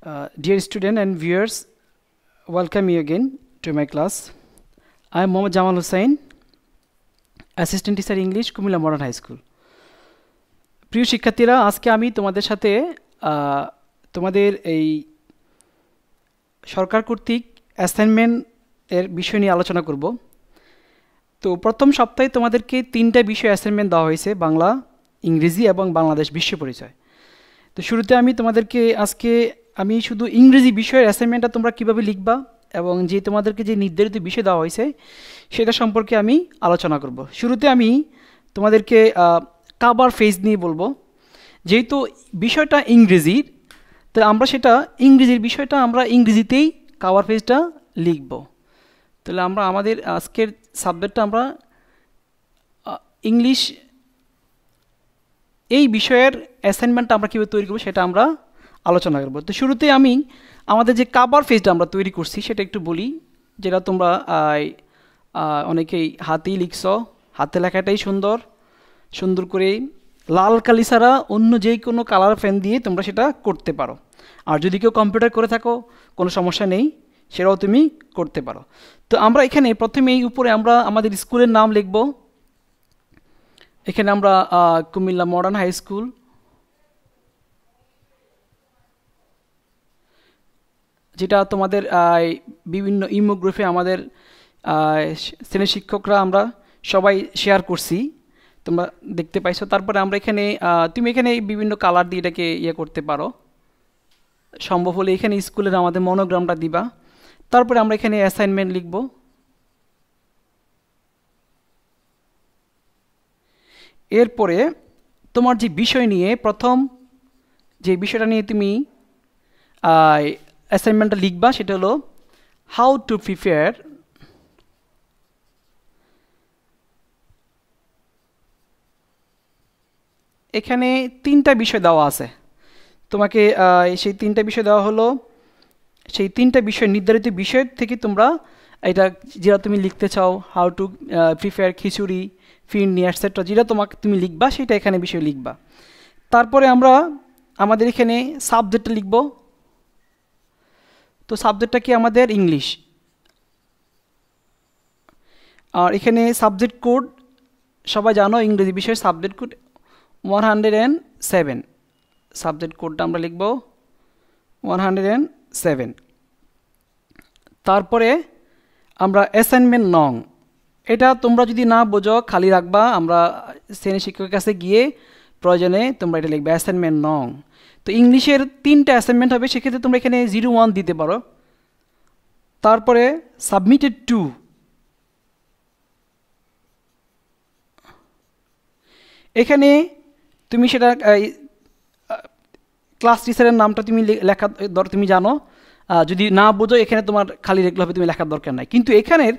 Dear student and viewers, welcome you again to my class. I am Mohammad Jamal Hussain, Assistant Teacher English, Kumilla Modern High School. প্রিয় শিক্ষার্থীরা, আজকে আমি তোমাদের সাথে তোমাদের এই সরকার কর্তৃক অ্যাসাইনমেন্ট এর বিষয় নিয়ে আলোচনা করব। তো প্রথম সপ্তাহে তোমাদেরকে 3টা বিষয় অ্যাসাইনমেন্ট দেওয়া হয়েছে, বাংলা, ইংরেজি এবং বাংলাদেশ বিশ্ব পরিচয়। তো শুরুতে আমি তোমাদেরকে আজকে আমি শুধু ইংরেজি বিষয়ের অ্যাসাইনমেন্টটা তোমরা কিভাবে লিখবা এবং যে তোমাদেরকে যে নির্ধারিত বিষয় দেওয়া হয়েছে সেটা সম্পর্কে আমি আলোচনা করব। শুরুতে আমি তোমাদেরকে কাভার পেজ নিয়ে বলবো। যেহেতু বিষয়টা ইংরেজির, তো আমরা সেটা ইংরেজির বিষয়টা আমরা ইংরেজিতেই কাভার পেজটা লিখব। তাহলে আমরা আমাদের আজকের সাবজেক্টটা আমরা ইংলিশ এই বিষয়ের অ্যাসাইনমেন্টটা আমরা কীভাবে তৈরি করবো সেটা আমরা আলোচনা করব। তো শুরুতে আমি আমাদের যে কাভার পেজটা আমরা তৈরি করছি সেটা একটু বলি, যেটা তোমরা অনেকেই হাতেই লিখছ। হাতে লেখাটাই সুন্দর সুন্দর করে লাল কালি ছাড়া অন্য যে কোনো কালার পেন দিয়ে তোমরা সেটা করতে পারো। আর যদি কেউ কম্পিউটার করে থাকো কোনো সমস্যা নেই, সেটাও তুমি করতে পারো। তো আমরা এখানে প্রথমে এই উপরে আমরা আমাদের স্কুলের নাম লিখব। এখানে আমরা কুমিল্লা মডার্ন হাই স্কুল, যেটা তোমাদের বিভিন্ন ইমো গ্রুপে আমাদের শ্রেণীর শিক্ষকরা আমরা সবাই শেয়ার করছি, তোমরা দেখতে পাইছো। তারপরে আমরা এখানে তুমি এখানে বিভিন্ন কালার দিয়ে এটাকে ইয়ে করতে পারো, সম্ভব হলে এখানে স্কুলের আমাদের মনোগ্রামটা দিবা। তারপরে আমরা এখানে অ্যাসাইনমেন্ট লিখব। এরপরে তোমার যে বিষয় নিয়ে প্রথম যে বিষয়টা নিয়ে তুমি অ্যাসাইনমেন্টটা লিখবা সেটা হলো হাউ টু প্রিপেয়ার এখানে 3টা বিষয় দেওয়া আছে তোমাকে। সেই 3টা বিষয় দেওয়া হলো, সেই 3টা বিষয় নির্ধারিত বিষয় থেকে তোমরা এটা যেটা তুমি লিখতে চাও, how to prepare khichuri, phirni etcetera, যেটা তোমাকে তুমি লিখবা সেটা এখানে বিষয় লিখবা। তারপরে আমরা আমাদের এখানে সাবজেক্টটা লিখব। তো সাবজেক্টটা কি আমাদের ইংলিশ। আর এখানে সাবজেক্ট কোড সবাই জানো, ইংরেজি বিষয়ের সাবজেক্ট কোড 107। সাবজেক্ট কোডটা আমরা লিখব 107। তারপরে আমরা অ্যাসাইনমেন্ট নং, এটা তোমরা যদি না বোঝো খালি রাখবা, আমরা শ্রেণী শিক্ষকের কাছে গিয়ে প্রয়োজনে তোমরা এটা লিখবে অ্যাসাইনমেন্ট নং। তো ইংলিশের 3টা অ্যাসাইনমেন্ট হবে, সেক্ষেত্রে তোমরা এখানে 01 দিতে পারো। তারপরে সাবমিটেড টু, এখানে তুমি সেটা ক্লাস টিচারের নামটা তুমি লেখা তুমি জানো, যদি না বোঝো এখানে তোমার খালি রেখলে হবে, তুমি লেখার দরকার নাই। কিন্তু এখানের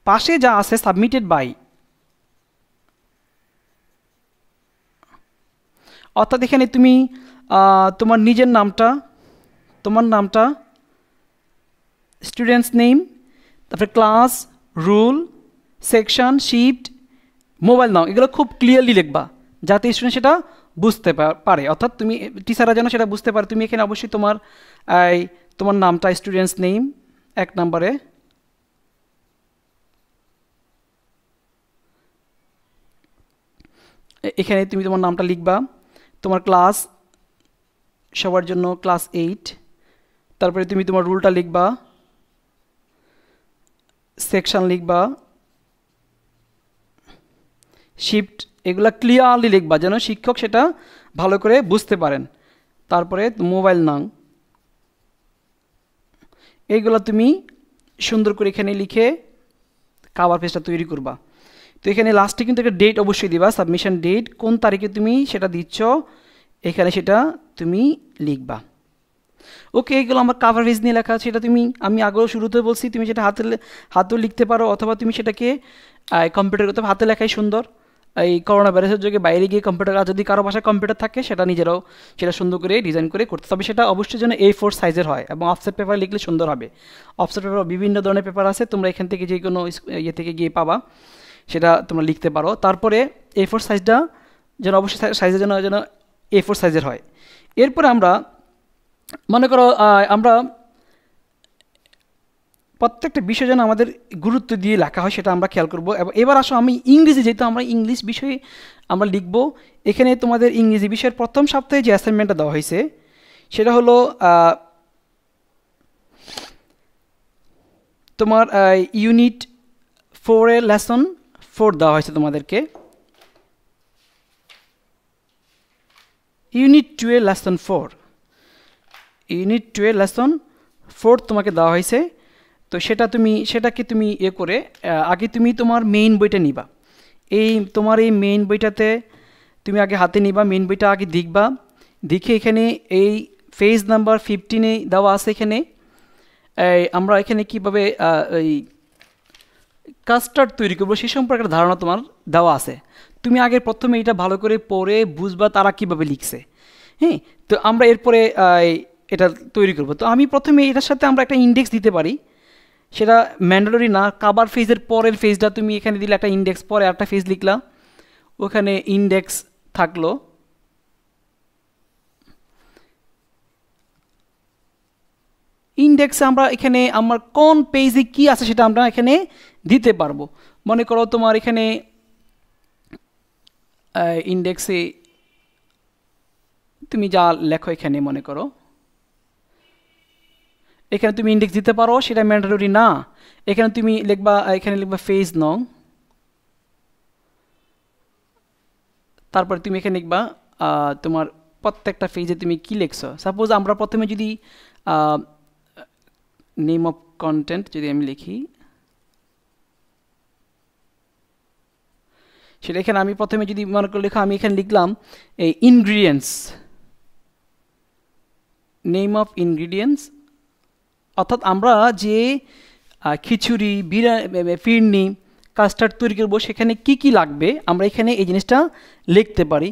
পাশে যা আছে সাবমিটেড বাই, অর্থাৎ এখানে তুমি তোমার নিজের নামটা, তোমার নামটা, স্টুডেন্টস নেম, তারপরে class, rule, section, shift, mobile নাম, এগুলো খুব ক্লিয়ারলি লিখবা যাতে স্টুডেন্ট সেটা বুঝতে পারে, অর্থাৎ তুমি টিচাররা যেন সেটা বুঝতে পারে। তুমি এখানে অবশ্যই তোমার তোমার নামটা, স্টুডেন্টস নেম 1 নম্বরে, এখানে তুমি তোমার নামটা লিখবা। তোমার ক্লাস সবার জন্য ক্লাস 8, তারপরে তুমি তোমার রুলটা লিখবা, সেকশন লিখবা, শিফট, এগুলা ক্লিয়ারলি লিখবা যেন শিক্ষক সেটা ভালো করে বুঝতে পারেন। তারপরে মোবাইল নাম, এইগুলো তুমি সুন্দর করে এখানে লিখে কাভার পেজটা তৈরি করবা। তো এখানে লাস্টে কিন্তু একটা ডেট অবশ্যই দিবা, সাবমিশন ডেট, কোন তারিখে তুমি সেটা দিচ্ছ এখানে সেটা তুমি লিখবা। ওকে, এইগুলো আমার কাভার পেজ নিয়ে লেখা আছে। সেটা তুমি, আমি আগেও শুরুতে বলছি, তুমি সেটা হাতেও লিখতে পারো, অথবা তুমি সেটাকে কম্পিউটার করতে, হাতে লেখাই সুন্দর। এই করোনা ভাইরাসের যুগে বাইরে গিয়ে কম্পিউটার, আর যদি কারো বাসায় কম্পিউটার থাকে সেটা নিজেরাও সেটা সুন্দর করে ডিজাইন করে করতে, তবে সেটা অবশ্যই যেন A4 সাইজের হয় এবং অফসেট পেপার লিখলে সুন্দর হবে। অফসেট পেপার বিভিন্ন ধরনের পেপার আছে, তোমরা এখান থেকে যে কোনো ইয়ে থেকে গিয়ে পাবা, সেটা তোমরা লিখতে পারো। তারপরে A4 সাইজটা যেন অবশ্যই সাইজের যেন A4 সাইজের হয়। এরপরে আমরা মনে করো আমরা প্রত্যেকটা বিষয় যেন আমাদের গুরুত্ব দিয়ে লেখা হয় সেটা আমরা খেয়াল করব। এবং এবার আসো আমি ইংরেজি, যেহেতু আমরা ইংলিশ বিষয়ে আমরা লিখব, এখানে তোমাদের ইংরেজি বিষয়ের প্রথম সপ্তাহে যে অ্যাসাইনমেন্টটা দেওয়া হয়েছে সেটা হলো তোমার ইউনিট 4-এর লেসন 4 দেওয়া হয়েছে তোমাদেরকে। ইউনিট 2-এর লেসন 4, ইউনিট 2-এর লেসন 4 তোমাকে দেওয়া হয়েছে। তো সেটাকে তুমি করে আগে তুমি তোমার মেইন বইটা নিবা। তোমার এই মেইন বইটাতে তুমি আগে হাতে নিবা, মেইন বইটা আগে দেখবা, দেখে এখানে এই পেজ নাম্বার 15-এ দেওয়া আছে। এখানে আমরা এখানে কীভাবে এই কাস্টার্ড তৈরি করবো সে সম্পর্কে একটা ধারণা তোমার দেওয়া আছে। তুমি আগে প্রথমে এটা ভালো করে পড়ে বুঝবা তারা কীভাবে লিখছে। হ্যাঁ, তো আমরা এরপরে এটা তৈরি করব। তো আমি প্রথমে এটার সাথে আমরা একটা ইন্ডেক্স দিতে পারি, সেটা ম্যান্ডেটরি না। কাভার ফেজের পরের ফেজটা তুমি এখানে দিলে একটা ইন্ডেক্স, পরে একটা ফেজ লিখলা, ওখানে ইন্ডেক্স থাকলো। ইন্ডেক্সে আমরা এখানে আমার কোন পেজে কি আছে সেটা আমরা এখানে দিতে পারবো। মনে করো তোমার এখানে ইন্ডেক্সে তুমি যা লেখো, এখানে মনে করো এখানে তুমি ইন্ডেক্স দিতে পারো, সেটা ম্যান্ডেটরি না। এখানে তুমি লিখবা পেজ নং, তারপর তুমি এখানে লিখবা তোমার প্রত্যেকটা পেজে তুমি কি লিখছো। সাপোজ আমরা প্রথমে যদি নেম অফ কন্টেন্ট যদি আমি লিখি, সেটা এখানে আমি প্রথমে যদি মনে করে লেখা, আমি এখানে লিখলাম এই ইনগ্রিডিয়েন্টস, নেম অফ ইনগ্রিডিয়েন্টস, অর্থাৎ আমরা যে খিচুড়ি, ফিরনি, কাস্টার্ড তৈরি করবো সেখানে কি কি লাগবে আমরা এখানে এই জিনিসটা লিখতে পারি।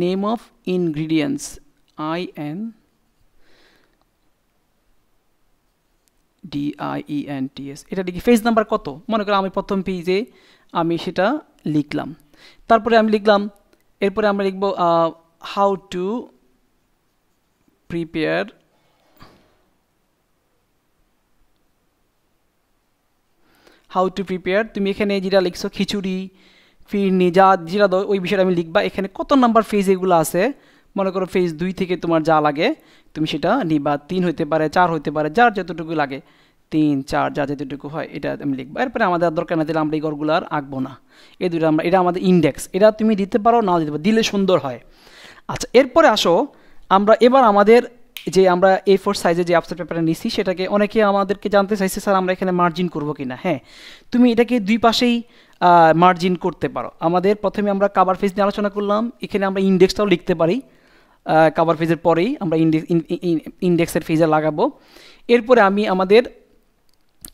নেম অফ ইনগ্রিডিয়েন্টস, INDIENTS, এটা লিখি। পেজ নাম্বার কত, মনে করো আমি প্রথম পেজে আমি সেটা লিখলাম। তারপরে আমি লিখলাম, এরপরে আমরা লিখব হাউ টু প্রিপেয়ার তুমি এখানে যেটা লিখছো খিচুড়ি, ফিরনি, যেটা ওই বিষয়টা আমি লিখবা। এখানে কত নাম্বার ফেজ এগুলো আছে, মনে করো ফেজ 2 থেকে তোমার যা লাগে তুমি সেটা নিবা। 3 হতে পারে, 4 হতে পারে, যার যতটুকু লাগে, 3, 4 যা যতটুকু হয় এটা আমি লিখবো। এরপরে আমাদের দরকার না দিলে আমরা এই ঘরগুলো আর আঁকবো না। এই দুটো আমরা, এটা আমাদের ইন্ডেক্স, এটা তুমি দিতে পারো, নাও দিতে পারো, দিলে সুন্দর হয়। আচ্ছা, এরপরে আসো আমরা এবার আমাদের যে আমরা A4 সাইজে যে আপসেট পেপারটা নিছি সেটাকে অনেকে আমাদেরকে জানতে চাইছে, স্যার আমরা এখানে মার্জিন করবো কিনা। হ্যাঁ, তুমি এটাকে দুই পাশেই মার্জিন করতে পারো। আমাদের প্রথমে আমরা কাভার পেজ নিয়ে আলোচনা করলাম, এখানে আমরা ইন্ডেক্সটাও লিখতে পারি। কাভার পেজের পরেই আমরা ইন্ডেক্সের পেজে লাগাবো। এরপরে আমি আমাদের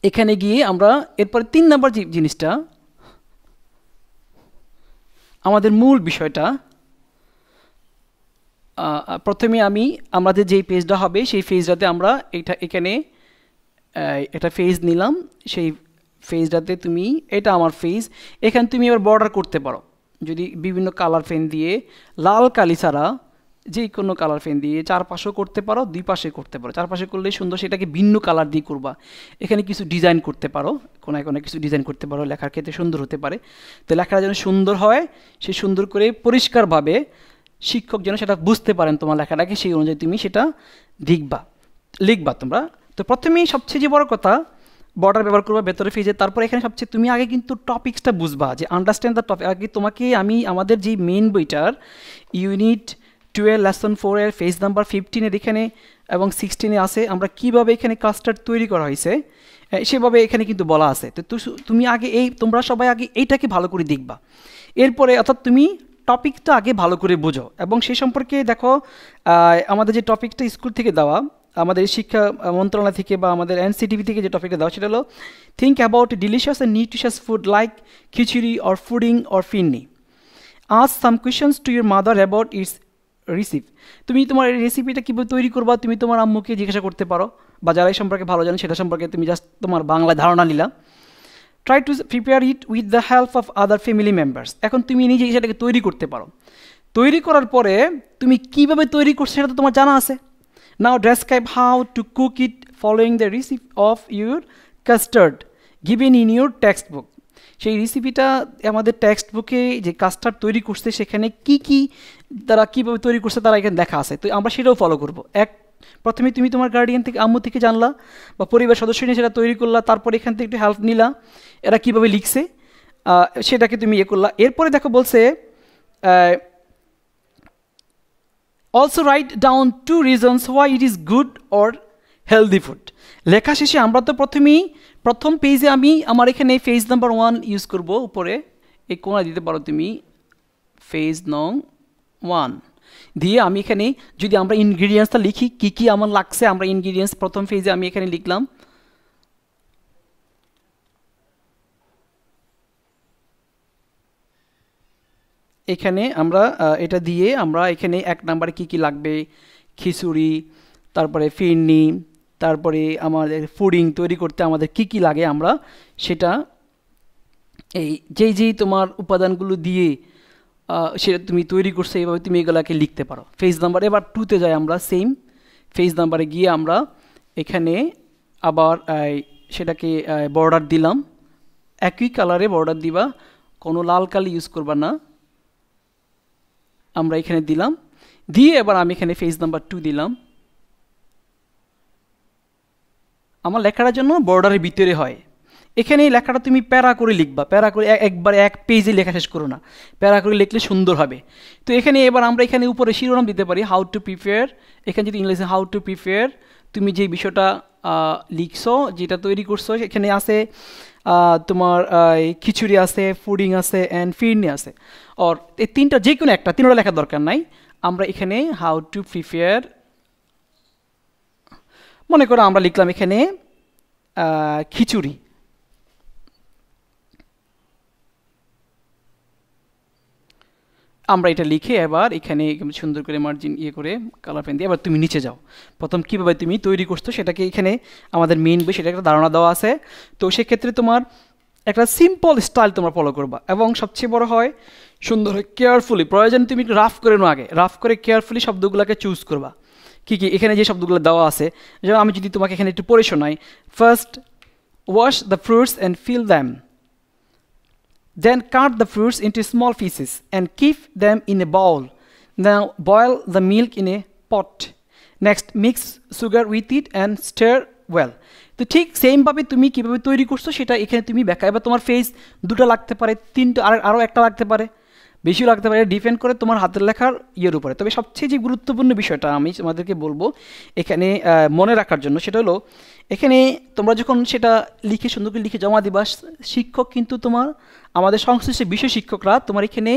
এখানে গিয়ে আমরা এরপরে 3 নাম্বার যে জিনিসটা, আমাদের মূল বিষয়টা, প্রথমে আমাদের যেই পেজটা হবে সেই পেজটাতে আমরা এখানে একটা পেজ নিলাম। সেই পেজটাতে তুমি, এটা আমার পেজ, এখানে তুমি এবার বর্ডার করতে পারো। যদি বিভিন্ন কালার পেন দিয়ে, লাল কালি ছাড়া যে কোনো কালার পেন দিয়ে চারপাশেও করতে পারো, দুই পাশে করতে পারো। চারপাশে করলে সুন্দর, সেটাকে ভিন্ন কালার দিয়ে করবা। এখানে কিছু ডিজাইন করতে পারো, কোনায় কোনায় কিছু ডিজাইন করতে পারো, লেখার ক্ষেত্রে সুন্দর হতে পারে। তো লেখাটা যেন সুন্দর হয়, সে সুন্দর করে পরিষ্কারভাবে শিক্ষক যেন সেটা বুঝতে পারেন তোমার লেখাটাকে, সেই অনুযায়ী তুমি সেটা লিখবা তোমরা। তো প্রথমেই সবচেয়ে যে বড় কথা, বর্ডার ব্যবহার করবা ভেতরে পেজে। তারপর এখানে সবচেয়ে তুমি আগে কিন্তু টপিক্সটা বুঝবা, যে আন্ডারস্ট্যান্ড দ্য টপিক। আগে তোমাকে আমাদের যে মেইন বইটার ইউনিট 12 লেসন 4-এর পেজ নাম্বার 15-এর এখানে এবং 16-এ আছে, আমরা কিভাবে এখানে কাস্টার্ড তৈরি করা হয়েছে সেভাবে এখানে কিন্তু বলা আছে। তো তুমি আগে তোমরা সবাই আগে এইটাকে ভালো করে দেখবা। এরপরে অর্থাৎ তুমি টপিকটা আগে ভালো করে বোঝো, এবং সেই সম্পর্কে দেখো আমাদের যে টপিকটা স্কুল থেকে দেওয়া, আমাদের শিক্ষা মন্ত্রণালয় থেকে বা আমাদের NCTV থেকে যে টপিকটা দেওয়া, সেটা হলো think about delicious and nutritious food like khichuri or pudding or phirni. Ask some questions to your mother about its recipe. তুমি তোমার এই রেসিপিটা কীভাবে তৈরি করবা তুমি তোমার আম্মুকে জিজ্ঞাসা করতে পারো, বা যারা এই সম্পর্কে ভালো জানে সেটা সম্পর্কে তুমি জাস্ট তোমার বাংলায় ধারণা নিলা। Try to prepare it with the help of other family members. এখন তুমি নিজে সেটাকে তৈরি করতে পারো। তৈরি করার পরে তুমি কিভাবে তৈরি করছো সেটা তো তোমার জানা আছে। Now describe how to cook it following the recipe of your custard given in your text book. সেই রেসিপিটা আমাদের টেক্সট বুকে যে কাস্টার্ড তৈরি করছে সেখানে কি তারা কীভাবে তৈরি করছে তারা এখানে লেখা আছে, তো আমরা সেটাও ফলো করবো। প্রথমে তুমি তোমার গার্ডিয়ান থেকে, আম্মু থেকে জানলা বা পরিবার সদস্য নিয়ে সেটা তৈরি করলা, তারপর এখান থেকে একটু হেল্প নিলা এরা কীভাবে লিখছে সেটাকে তুমি ইয়ে করলা। এরপরে দেখো বলছে also write down 2 reasons why it is good or healthy food। লেখা শেষে আমরা তো প্রথম পেজে আমি আমার এখানে পেজ নাম্বার 1 ইউজ করব, উপরে এই কোণা দিতে পারো তুমি, পেজ নং 1 দিয়ে আমি এখানে যদি আমরা ইনগ্রিডিয়েন্টসটা লিখি কি আমার লাগছে, আমরা ইনগ্রিডিয়েন্টস প্রথম পেজে আমি এখানে লিখলাম। এখানে আমরা এটা দিয়ে আমরা এখানে 1 নম্বরে কি লাগবে, খিচুড়ি, তারপরে ফিরনি, তারপরে আমাদের ফুডিং তৈরি করতে আমাদের কি লাগে আমরা সেটা এই যেই তোমার উপাদানগুলো দিয়ে সেটা তুমি তৈরি করছো এইভাবে তুমি এগুলাকে লিখতে পারো। পেজ নাম্বার এবার 2তে যাই আমরা, সেম পেজ নাম্বারে গিয়ে আমরা এখানে আবার সেটাকে বর্ডার দিলাম, একই কালারে বর্ডার দিবা, কোনো লাল কালি ইউজ করবা না, আমরা এখানে দিলাম। দিয়ে এবার আমি এখানে পেজ নাম্বার 2 দিলাম। আমার লেখাটার জন্য বর্ডারের ভিতরে হয়, এখানে এই লেখাটা তুমি প্যারা করে লিখবা, প্যারা করে একবারে 1 পেজে লেখা শেষ করো না, প্যারা করে লিখলে সুন্দর হবে। তো এখানে এবার আমরা এখানে উপরে শিরোনাম দিতে পারি হাউ টু প্রিপেয়ার, এখানে যদি ইংলিশে হাউ টু প্রিপেয়ার, তুমি যে বিষয়টা লিখছো যেটা তৈরি করছো এখানে আছে তোমার খিচুড়ি আছে, ফুডিং আছে অ্যান্ড ফিরনি আছে, আর এই তিনটা যে কোনো একটা, তিনটা লেখার দরকার নাই। আমরা এখানে হাউ টু প্রিপেয়ার মনে করো আমরা লিখলাম এখানে খিচুড়ি, আমরা এটা লিখে এবার এখানে সুন্দর করে মার্জিন করে কালার পেন দিয়ে এবার তুমি নিচে যাও। প্রথম কীভাবে তুমি তৈরি করছো সেটাকে এখানে আমাদের মেইন বই সেটা একটা ধারণা দেওয়া আছে। তো সেক্ষেত্রে তোমার একটা সিম্পল স্টাইল তোমরা ফলো করবা এবং সবচেয়ে বড় হয় সুন্দর হয় কেয়ারফুলি, প্রয়োজন তুমি একটু রাফ করে নাও, আগে রাফ করে কেয়ারফুলি শব্দগুলোকে চুজ করবা। কি এখানে যে শব্দগুলো দেওয়া আছে, যেমন আমি যদি তোমাকে এখানে একটু পড়ে শোনাই, first wash the fruits and fill them, then cut the fruits into small pieces and keep them in a bowl. Now boil the milk in a pot. Next mix sugar with it and stir well. তো ঠিক সেমভাবে তুমি কীভাবে তৈরি করছো সেটা এখানে তুমি ব্যাখ্যা, এবার তোমার ফেস 2টা লাগতে পারে, 3টা, আরও একটা লাগতে পারে, বেশিও লাগতে পারে, ডিপেন্ড করে তোমার হাতের লেখার ইয়ের উপরে। তবে সবচেয়ে যে গুরুত্বপূর্ণ বিষয়টা আমি তোমাদেরকে বলবো এখানে মনে রাখার জন্য সেটা হলো এখানে তোমরা যখন সেটা লিখে সুন্দর করে লিখে জমা দিবা, শিক্ষক কিন্তু তোমার আমাদের সংশ্লিষ্ট বিষয় শিক্ষকরা তোমার এখানে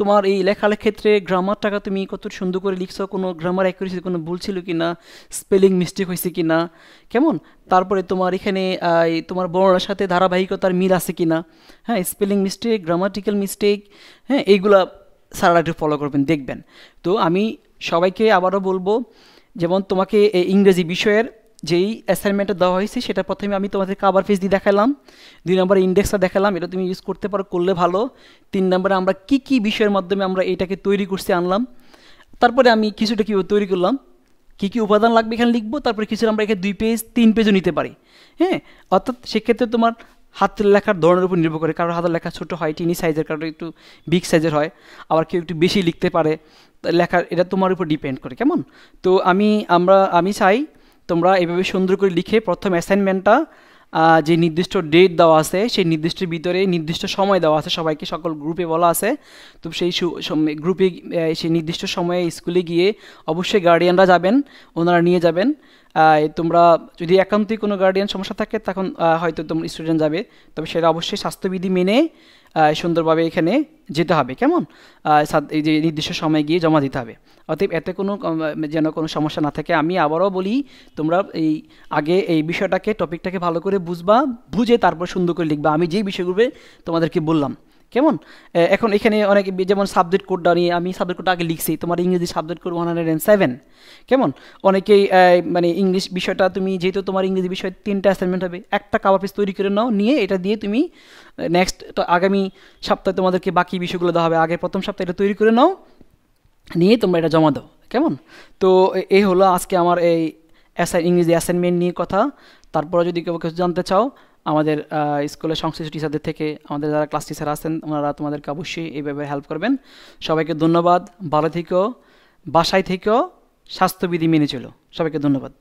তোমার এই লেখালেখির ক্ষেত্রে গ্রামারটাকে তুমি কত সুন্দর করে লিখছো, কোনো গ্রামার অ্যাকুরেসি কোনো ভুল ছিল কি না, স্পেলিং মিস্টেক হয়েছে কি না, কেমন, তারপরে তোমার এখানে তোমার বর্ণনার সাথে ধারাবাহিকতার মিল আছে কি না, হ্যাঁ, স্পেলিং মিস্টেক, গ্রামাটিক্যাল মিস্টেক, হ্যাঁ, এইগুলা সারা একটু ফলো করবেন, দেখবেন। তো আমি সবাইকে আবারও বলবো, যেমন তোমাকে এই ইংরেজি বিষয়ের যেই অ্যাসাইনমেন্টটা দেওয়া হয়েছে সেটা প্রথমে আমি তোমাদের কাভার পেজ দিয়ে দেখালাম, 2 নম্বরে ইন্ডেক্সটা দেখালাম, এটা তুমি ইউজ করতে পারো, করলে ভালো। 3 নম্বরে আমরা কি বিষয়ের মাধ্যমে আমরা এটাকে তৈরি করছি আনলাম, তারপরে আমি কিছুটা কীভাবে তৈরি করলাম, কি উপাদান লাগবে এখানে লিখবো, তারপরে কিছু আমরা এখানে 2 পেজ 3 পেজও নিতে পারি, হ্যাঁ। অর্থাৎ সেক্ষেত্রে তোমার হাতের লেখার ধরনের উপর নির্ভর করে, কারোর হাতের লেখা ছোটো হয়, টিনি সাইজের, কারোর একটু বিগ সাইজের হয়, আবার কেউ একটু বেশি লিখতে পারে, লেখার এটা তোমার উপর ডিপেন্ড করে, কেমন। তো আমি চাই তোমরা এভাবে সুন্দর করে লিখে প্রথম অ্যাসাইনমেন্টটা যে নির্দিষ্ট ডেট দেওয়া আছে সেই নির্দিষ্টের ভিতরে নির্দিষ্ট সময় দেওয়া আছে, সবাইকে সকল গ্রুপে বলা আছে, তো সেই গ্রুপে সেই নির্দিষ্ট সময়ে স্কুলে গিয়ে অবশ্যই গার্ডিয়ানরা যাবেন, ওনারা নিয়ে যাবেন। তোমরা যদি একান্তই কোনো গার্ডিয়ান সমস্যা থাকে তখন হয়তো তোমরা স্টুডেন্ট যাবে, তবে সেটা অবশ্যই স্বাস্থ্যবিধি মেনে সুন্দরভাবে এখানে যেতে হবে, কেমন, এই যে নির্দিষ্ট সময়ে গিয়ে জমা দিতে হবে। অতএব এতে যেন কোনো সমস্যা না থাকে। আমি আবারও বলি, তোমরা আগে এই বিষয়টাকে, টপিকটাকে ভালো করে বুঝে তারপর সুন্দর করে লিখবা, আমি যেই বিষয়গুলো তোমাদেরকে বললাম, কেমন। এখন এখানে অনেক যেমন সাবজেক্ট কোডটা নিয়ে আমি সাবজেক্ট কোডটা আগে লিখছি, তোমার ইংরেজি সাবজেক্ট কোড 107, কেমন। অনেকেই মানে ইংলিশ বিষয়টা তুমি যেহেতু তোমার ইংরেজি বিষয় 3টা অ্যাসাইনমেন্ট হবে, একটা কাভার পেজ তৈরি করে নাও, নিয়ে এটা দিয়ে তুমি নেক্সট আগামী সপ্তাহে তোমাদেরকে বাকি বিষয়গুলো দেওয়া হবে, আগে প্রথম সপ্তাহে এটা তৈরি করে নাও, নিয়ে তোমরা এটা জমা দাও। কেমন? তো এই হলো আজকে আমার এই ইংরেজি অ্যাসাইনমেন্ট নিয়ে কথা। তারপরে যদি কেউ কিছু জানতে চাও আমাদের স্কুলের সংশ্লিষ্ট টিচারদের থেকে, আমাদের যারা ক্লাস টিচার আছেন ওনারা তোমাদেরকে অবশ্যই এই ব্যাপারে হেল্প করবেন। সবাইকে ধন্যবাদ, ভালো থেকো, বাসায় থেকো, স্বাস্থ্যবিধি মেনে চলো। সবাইকে ধন্যবাদ।